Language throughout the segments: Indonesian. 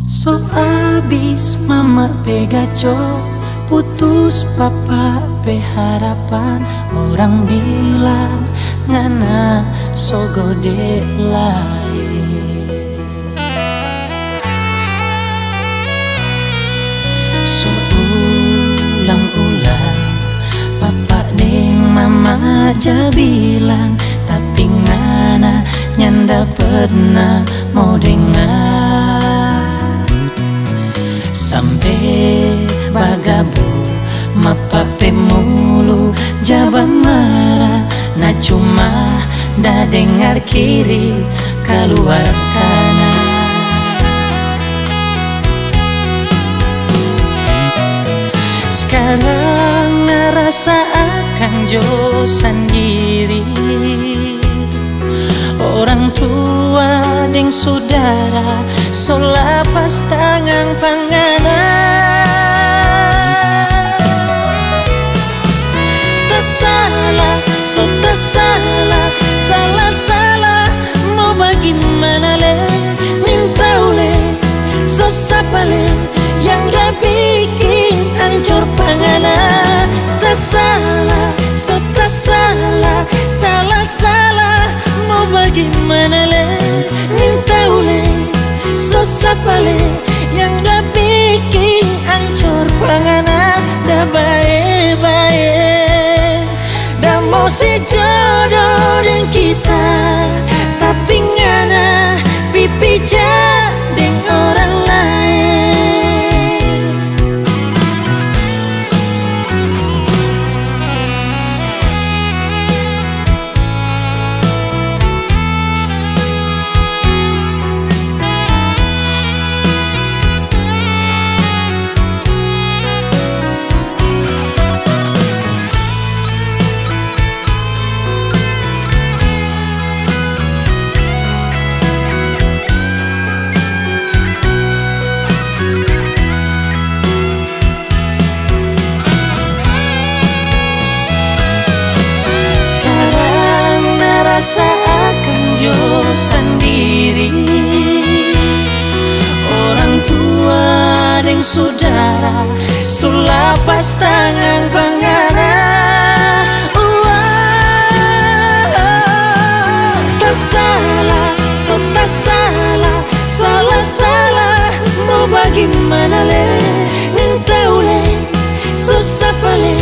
So abis mama pegaco, putus papa pe harapan. Orang bilang ngana so gede lain. So ulang-ulang papa deng mama aja bilang, tapi ngana nyanda pernah mau dengar. Sampai bagabu mapa pe mulu jabang marah, na cuma dah dengar kiri keluar kanan. Sekarang ngerasa akan jo sendiri, orang tua deng saudara so lapas tangan panganan. Tersalah, so tersalah, salah-salah mau bagaimana le, nintau le, so sapa le, yang dah bikin hancur panganan. Tersalah, so tersalah, salah-salah mau bagaimana le, nintau le, so sapa le, yang dah bikin hancur panganan. Dah baik-baik, dah mau sejodoh dengan kita, tapi ngana pipi jadeng orang lain. Seakan jo sendiri, orang tua dan saudara sulapas tangan panganan. Tersalah, so tersalah, salah-salah mau bagaimana le, nintau le, susah pale,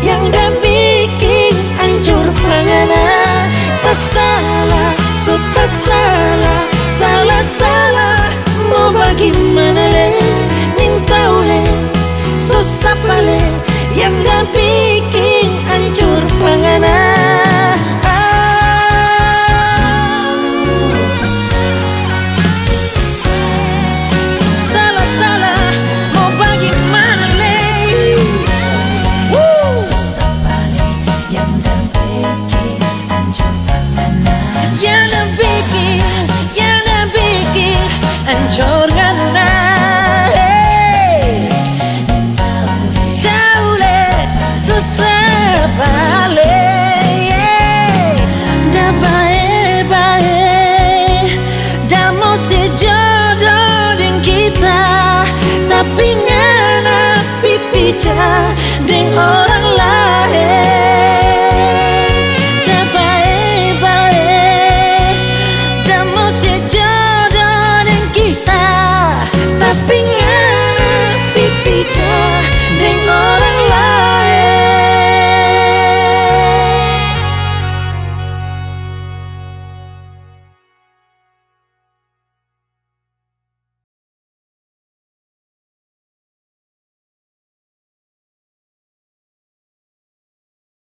yang dah bikin hancur panganan. Tersalah, so tersalah, salah-salah mau bagaimana le, nintau le, so sapa le, yang dah bikin hancur panganan. Salah-salah mau bagaimana le, so sapa le, yang dah bikin hancur panganan. Yang dah bikin hancur panganan. Tahu le, susah balik. Dah baik-baik, dah mau sejodoh dengan kita, tapi ngana pipi jah dengan orang